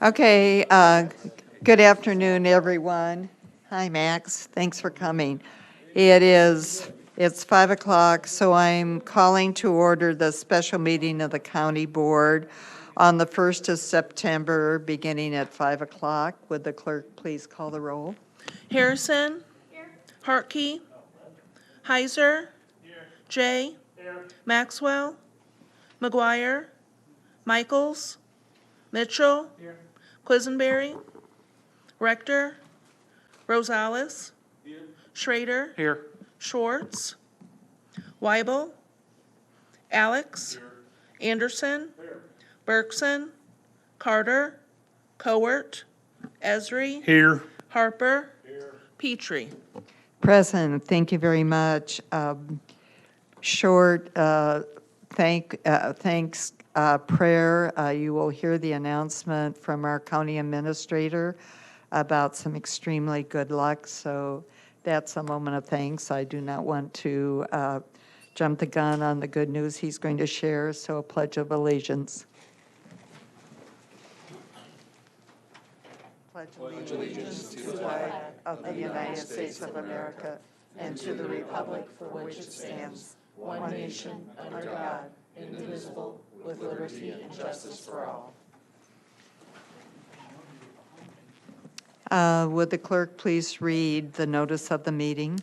Okay, good afternoon, everyone. Hi, Max. Thanks for coming. It's 5 o'clock, so I'm calling to order the special meeting of the county board on the 1st of September, beginning at 5 o'clock. Would the clerk please call the roll? Harrison. Hartke. Heiser. Jay. Maxwell. McGuire. Michaels. Mitchell. Quisenberry. Rector. Rosales. Schrader. Here. Schwartz. Weibel. Alex. Anderson. Bergson. Carter. Cowart. Esri. Here. Harper. Petrie. Present, thank you very much. Short thanks prayer. You will hear the announcement from our county administrator about some extremely good luck. So that's a moment of thanks. I do not want to jump the gun on the good news he's going to share. So a pledge of allegiance. Pledge allegiance to the flag of the United States of America and to the republic for which it stands, one nation, under God, indivisible, with liberty and justice for all. Would the clerk please read the notice of the meeting?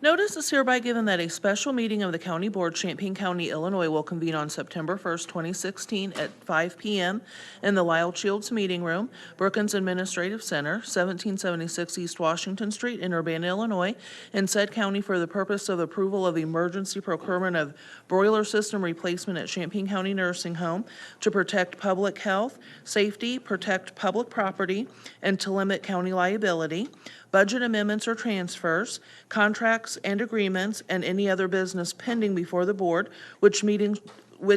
Notice is hereby given that a special meeting of the County Board, Champaign County, Illinois, will convene on September 1st, 2016 at 5 p.m. in the Lyle Shields Meeting Room, Brookins Administrative Center, 1776 East Washington Street in Urbana, Illinois, in said county for the purpose of approval of emergency procurement of broiler system replacement at Champaign County Nursing Home to protect public health, safety, protect public property, and to limit county liability, budget amendments or transfers, contracts and agreements, and any other business pending before the board, which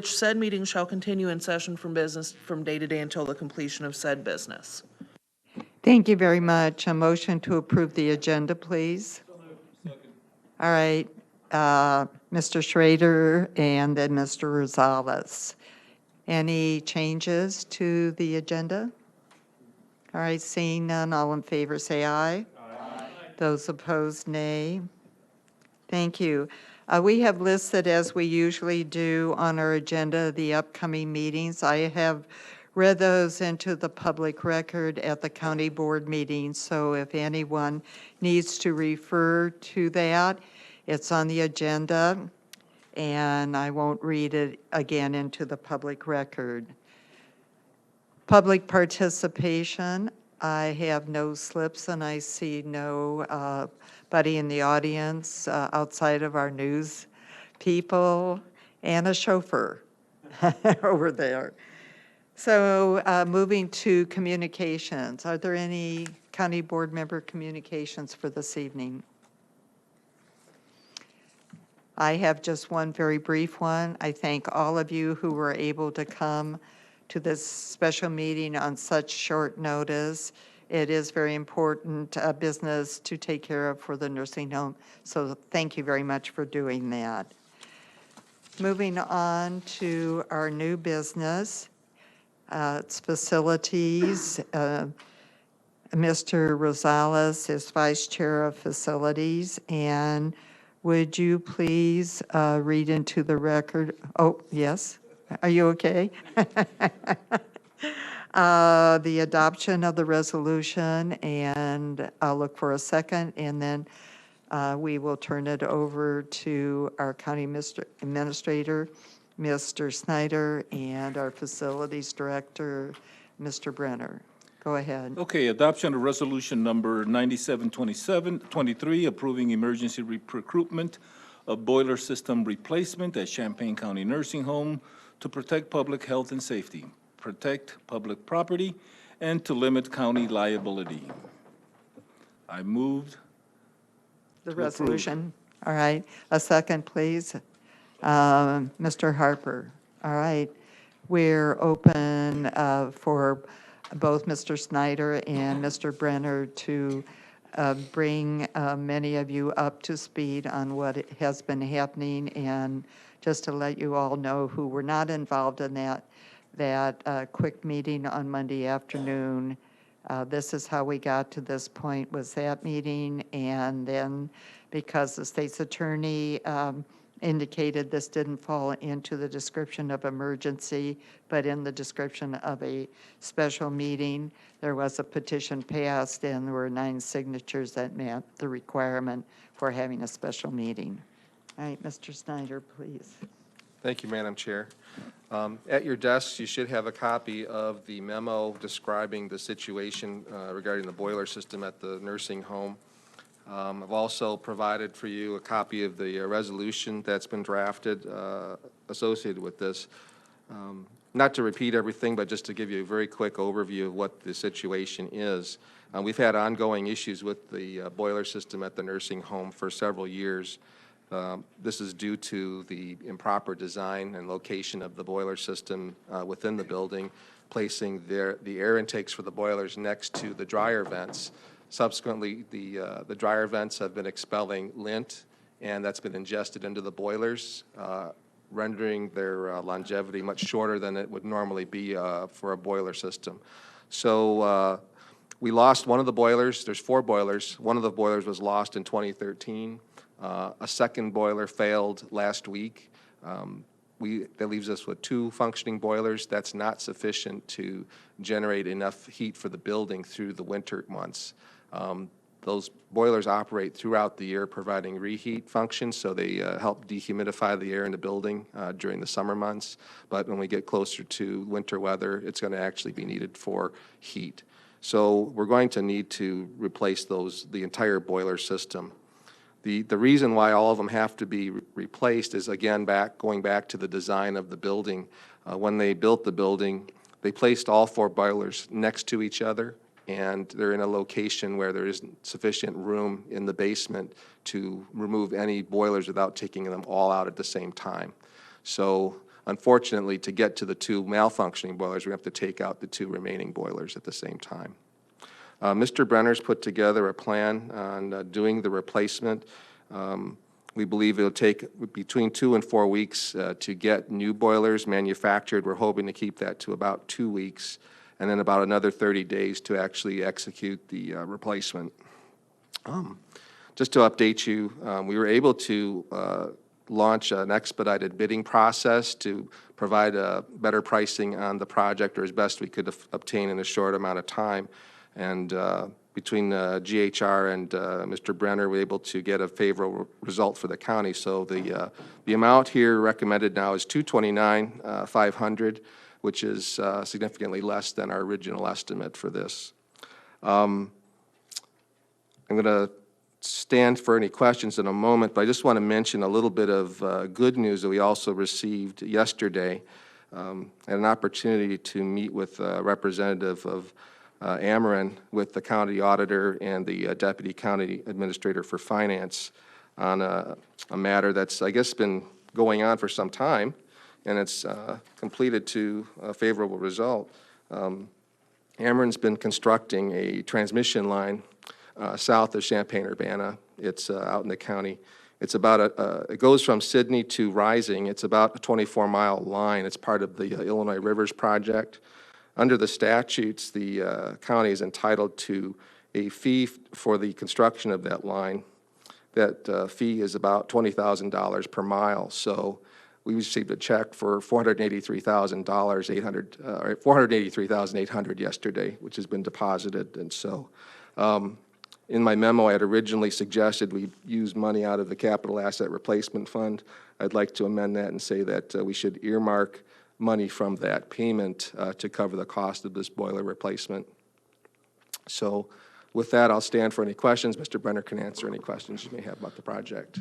said meeting shall continue in session from business from day to day until the completion of said business. Thank you very much. A motion to approve the agenda, please. All right, Mr. Schrader and then Mr. Rosales. Any changes to the agenda? All right, seeing none, all in favor say aye. Those opposed, nay. Thank you. We have listed, as we usually do on our agenda, the upcoming meetings. I have read those into the public record at the county board meeting, so if anyone needs to refer to that, it's on the agenda, and I won't read it again into the public record. Public participation. I have no slips, and I see nobody in the audience outside of our news people and a chauffeur over there. So moving to communications. Are there any county board member communications for this evening? I have just one very brief one. I thank all of you who were able to come to this special meeting on such short notice. It is very important business to take care of for the nursing home, so thank you very much for doing that. Moving on to our new business, it's facilities. Mr. Rosales is Vice Chair of Facilities, and would you please read into the record? Oh, yes. Are you okay? The adoption of the resolution, and I'll look for a second, and then we will turn it over to our county administrator, Mr. Snyder, and our facilities director, Mr. Brenner. Go ahead. Okay, adoption of resolution number 9723, approving emergency recruitment of boiler system replacement at Champaign County Nursing Home to protect public health and safety, protect public property, and to limit county liability. I moved The to approve. resolution. All right. A second, please. Mr. Harper. All right. We're open for both Mr. Snyder and Mr. Brenner to bring many of you up to speed on what has been happening, and just to let you all know who were not involved in that, that quick meeting on Monday afternoon. This is how we got to this point, was that meeting, and then because the state's attorney indicated this didn't fall into the description of emergency, but in the description of a special meeting, there was a petition passed, and there were 9 signatures that met the requirement for having a special meeting. All right, Mr. Snyder, please. Thank you, Madam Chair. At your desks, you should have a copy of the memo describing the situation regarding the boiler system at the nursing home. I've also provided for you a copy of the resolution that's been drafted associated with this. Not to repeat everything, but just to give you a very quick overview of what the situation is. We've had ongoing issues with the boiler system at the nursing home for several years. This is due to the improper design and location of the boiler system within the building, placing the air intakes for the boilers next to the dryer vents. Subsequently, the dryer vents have been expelling lint, and that's been ingested into the boilers, rendering their longevity much shorter than it would normally be for a boiler system. So we lost one of the boilers. There's 4 boilers. One of the boilers was lost in 2013. A second boiler failed last week. That leaves us with 2 functioning boilers. That's not sufficient to generate enough heat for the building through the winter months. Those boilers operate throughout the year, providing reheat functions, so they help dehumidify the air in the building during the summer months. But when we get closer to winter weather, it's going to actually be needed for heat. So we're going to need to replace the entire boiler system. The reason why all of them have to be replaced is, again, going back to the design of the building. When they built the building, they placed all 4 boilers next to each other, and they're in a location where there isn't sufficient room in the basement to remove any boilers without taking them all out at the same time. So unfortunately, to get to the 2 malfunctioning boilers, we have to take out the 2 remaining boilers at the same time. Mr. Brenner's put together a plan on doing the replacement. We believe it'll take between 2 and 4 weeks to get new boilers manufactured. We're hoping to keep that to about 2 weeks, and then about another 30 days to actually execute the replacement. Just to update you, we were able to launch an expedited bidding process to provide better pricing on the project, or as best we could obtain in a short amount of time. And between GHR and Mr. Brenner, we're able to get a favorable result for the county. So the amount here recommended now is $229,500, which is significantly less than our original estimate for this. I'm going to stand for any questions in a moment, but I just want to mention a little bit of good news that we also received yesterday. Had an opportunity to meet with a representative of Ameren with the county auditor and the deputy county administrator for finance on a matter that's, I guess, been going on for some time, and it's completed to a favorable result. Ameren's been constructing a transmission line south of Champaign-Urbana. It's out in the county. It's about it goes from Sydney to Rising. It's about a 24-mile line. It's part of the Illinois Rivers Project. Under the statutes, the county is entitled to a fee for the construction of that line. That fee is about $20,000 per mile. So we received a check for $483,800 yesterday, which has been deposited. And so in my memo, I had originally suggested we use money out of the Capital Asset Replacement Fund. I'd like to amend that and say that we should earmark money from that payment to cover the cost of this boiler replacement. So with that, I'll stand for any questions. Mr. Brenner can answer any questions you may have about the project.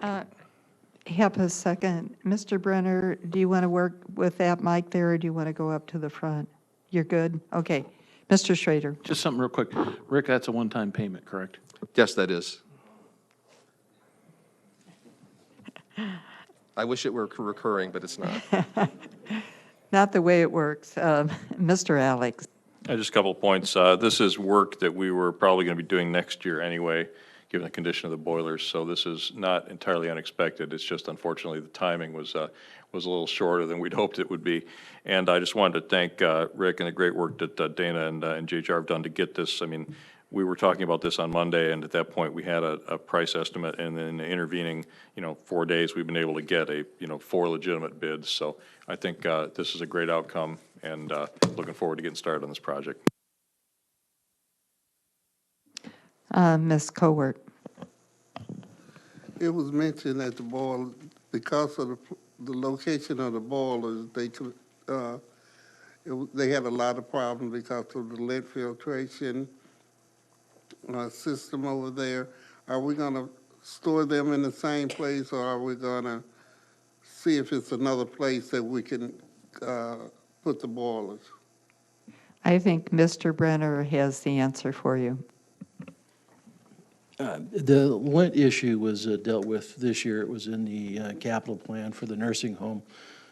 Have a second. Mr. Brenner, do you want to work with that mic there, or do you want to go up to the front? You're good? Okay. Mr. Schrader. Just something real quick. Rick, that's a one-time payment, correct? Yes, that is. I wish it were recurring, but it's not. Not the way it works. Mr. Alex. Just a couple of points. This is work that we were probably going to be doing next year anyway, given the condition of the boilers. So this is not entirely unexpected. It's just unfortunately the timing was a little shorter than we'd hoped it would be. And I just wanted to thank Rick and the great work that Dana and JJR have done to get this. I mean, we were talking about this on Monday, and at that point, we had a price estimate, and then the intervening, 4 days, we've been able to get 4 legitimate bids. So I think this is a great outcome, and looking forward to getting started on this project. Ms. Cowart. It was mentioned that the boil, because of the location of the boilers, they had a lot of problems because of the lead filtration system over there. Are we gonna store them in the same place, or are we gonna see if it's another place that we can put the boilers? I think Mr. Brenner has the answer for you. The lint issue was dealt with this year. It was in the capital plan for the nursing home.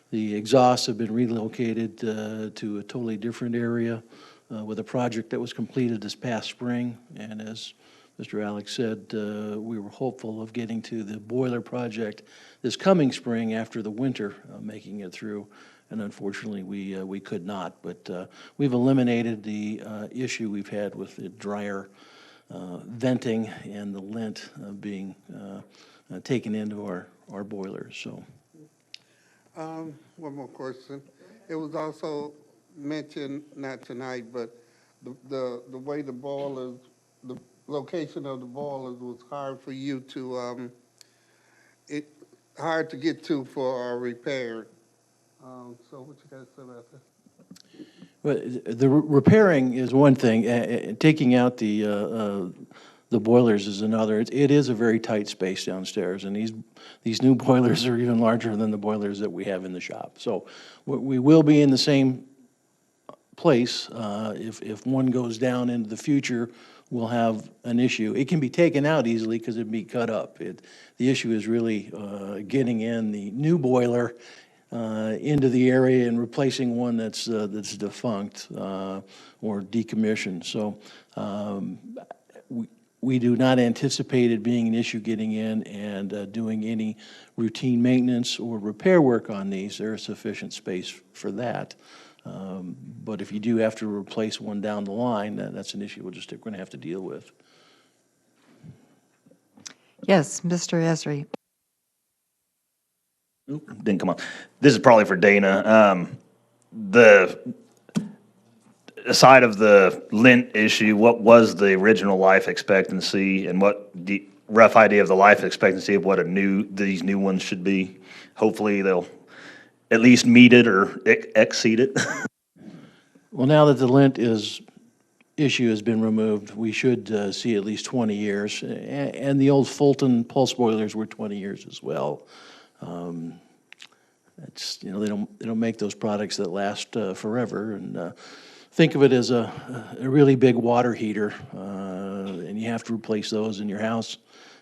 The exhausts have been relocated to a totally different area with a project that was completed this past spring. And as Mr. Alex said, we were hopeful of getting to the boiler project this coming spring after the winter, making it through. And unfortunately, we could not. But we've eliminated the issue we've had with the dryer venting and the lint being taken into our boilers. So, One more question. It was also mentioned, not tonight, but the way the boilers, the location of the boilers was hard for you to, hard to get to for repair. So what you guys say about that? but the repairing is one thing. Taking out the boilers is another. It is a very tight space downstairs, and these new boilers are even larger than the boilers that we have in the shop. So we will be in the same place. If one goes down into the future, we'll have an issue. It can be taken out easily because it'd be cut up. The issue is really getting in the new boiler into the area and replacing one that's defunct or decommissioned. So we do not anticipate it being an issue getting in and doing any routine maintenance or repair work on these. There is sufficient space for that. But if you do have to replace one down the line, that's an issue we're going to have to deal with. Yes, Mr. Esri. Didn't come on. This is probably for Dana. Aside of the lint issue, what was the original life expectancy, and what the rough idea of the life expectancy of what these new ones should be? Hopefully, they'll at least meet it or exceed it. Well, now that the lint issue has been removed, we should see at least 20 years. And the old Fulton pulse boilers were 20 years as well. It's, they don't make those products that last forever. And think of it as a really big water heater, and you have to replace those in your house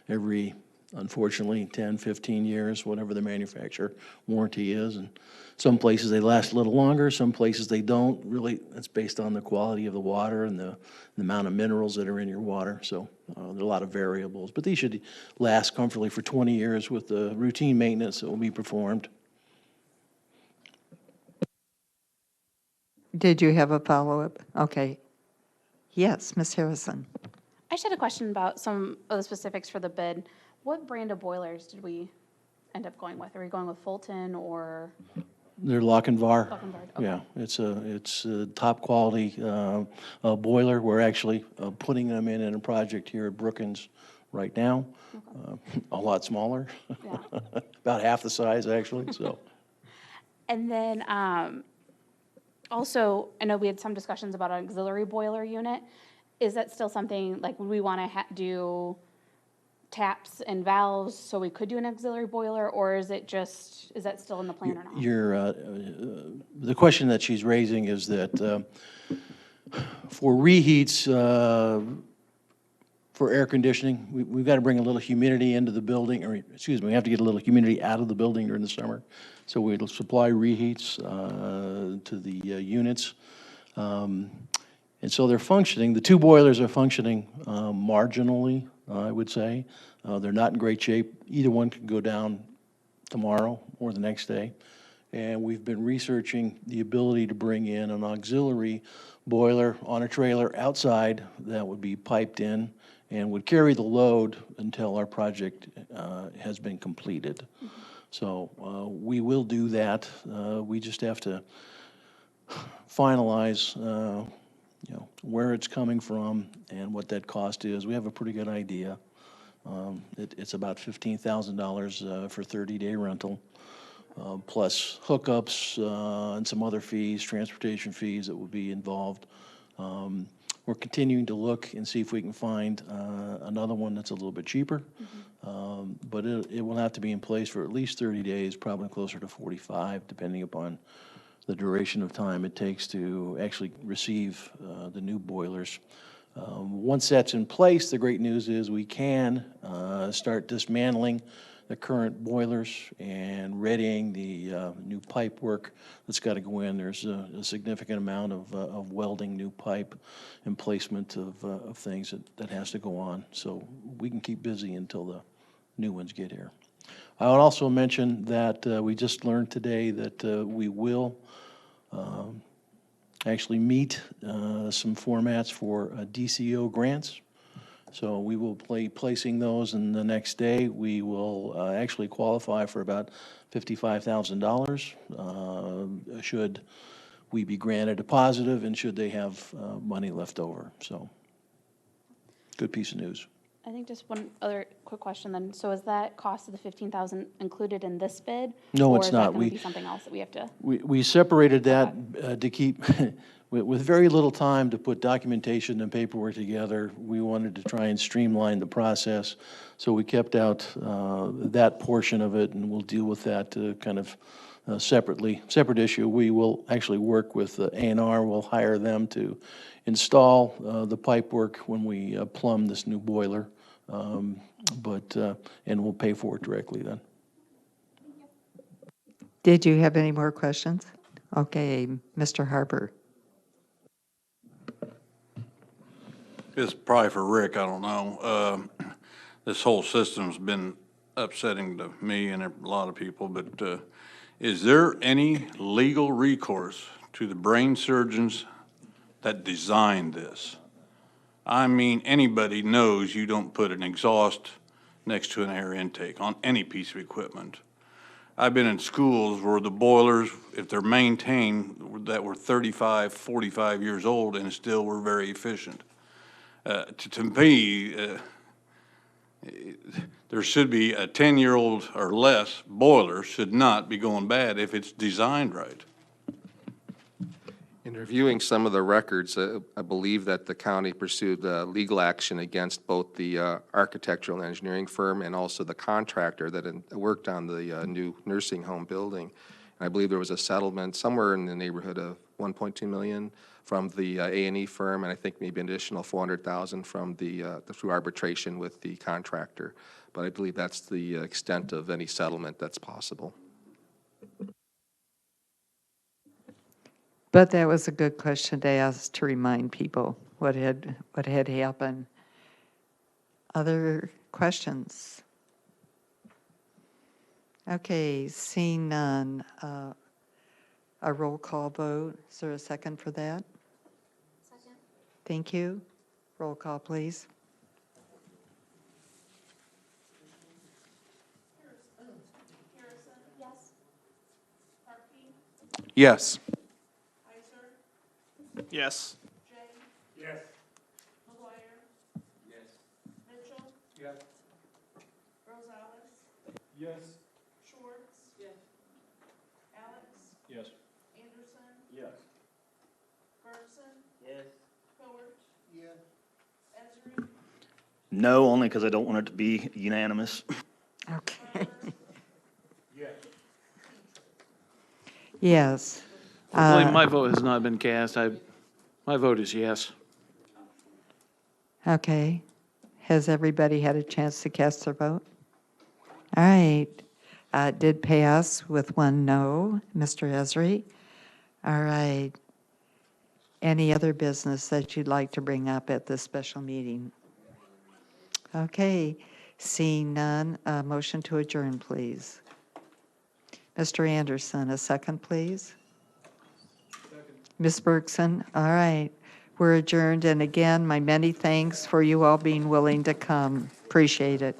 every, unfortunately, 10, 15 years, whatever the manufacturer warranty is. And some places they last a little longer, some places they don't. Really, that's based on the quality of the water and the amount of minerals that are in your water. So there are a lot of variables. But these should last comfortably for 20 years with the routine maintenance that will be performed. Did you have a follow-up? Okay. Yes, Ms. Harrison. I just had a question about some of the specifics for the bid. What brand of boilers did we end up going with? Are we going with Fulton or They're Lochinvar. Lochinvar? Okay. Yeah, it's a top quality boiler. We're actually putting them in a project here at Brookins right now. A lot smaller, Yeah. about half the size actually. So. And then also, I know we had some discussions about an auxiliary boiler unit. Is that still something, like, would we want to do taps and valves so we could do an auxiliary boiler, or is that still in the plan or not? The question that she's raising is that for reheats, for air conditioning, we've got to bring a little humidity into the building, or excuse me, we have to get a little humidity out of the building during the summer. So we'll supply reheats to the units. And so they're functioning, the two boilers are functioning marginally, I would say. They're not in great shape. Either one could go down tomorrow or the next day. And we've been researching the ability to bring in an auxiliary boiler on a trailer outside that would be piped in and would carry the load until our project has been completed. So we will do that. We just have to finalize, where it's coming from and what that cost is. We have a pretty good idea. It's about $15,000 for 30-day rental, plus hookups and some other fees, transportation fees that will be involved. We're continuing to look and see if we can find another one that's a little bit cheaper. But it will have to be in place for at least 30 days, probably closer to 45, depending upon the duration of time it takes to actually receive the new boilers. Once that's in place, the great news is we can start dismantling the current boilers and readying the new pipe work that's got to go in. There's a significant amount of welding new pipe and placement of things that has to go on. So we can keep busy until the new ones get here. I would also mention that we just learned today that we will actually meet some formats for DCO grants. So we will be placing those in the next day. We will actually qualify for about $55,000 should we be granted a positive and should they have money left over. So good piece of news. I think just one other quick question then. So is that cost of the 15,000 included in this bid? No, it's Or is not. that going We- to be something else that we have to? We separated that to keep, with very little time to put documentation and paperwork together. We wanted to try and streamline the process. So we kept out that portion of it, and we'll deal with that kind of separately. Separate issue. We will actually work with A&R. We'll hire them to install the pipe work when we plumb this new boiler. And we'll pay for it directly then. Did you have any more questions? Okay, Mr. Harper. It's probably for Rick, I don't know. This whole system's been upsetting to me and a lot of people, but is there any legal recourse to the brain surgeons that designed this? I mean, anybody knows you don't put an exhaust next to an air intake on any piece of equipment. I've been in schools where the boilers, if they're maintained, that were 35, 45 years old and still were very efficient. To me, there should be a 10-year-old or less boiler should not be going bad if it's designed right. In reviewing some of the records, I believe that the county pursued legal action against both the architectural and engineering firm and also the contractor that worked on the new nursing home building. And I believe there was a settlement somewhere in the neighborhood of $1.2 million from the A&E firm, and I think maybe an additional $400,000 from through arbitration with the contractor. But I believe that's the extent of any settlement that's possible. But that was a good question to ask to remind people what had happened. Other questions? Okay, seeing none, a roll call vote. Is there a second for that? Second. Thank you. Roll call, please. Yes. Yes. Yes. Yes. No, only because I don't want it to be unanimous. Okay. Yes. I believe my vote has not been cast. My vote is yes. Okay. Has everybody had a chance to cast their vote? All right. It did pass with one no, Mr. Esri. All right. Any other business that you'd like to bring up at this special meeting? Okay, seeing none, a motion to adjourn, please. Mr. Anderson, a second, please. Ms. Bergson, all right. We're adjourned, and again, my many thanks for you all being willing to come. Appreciate it.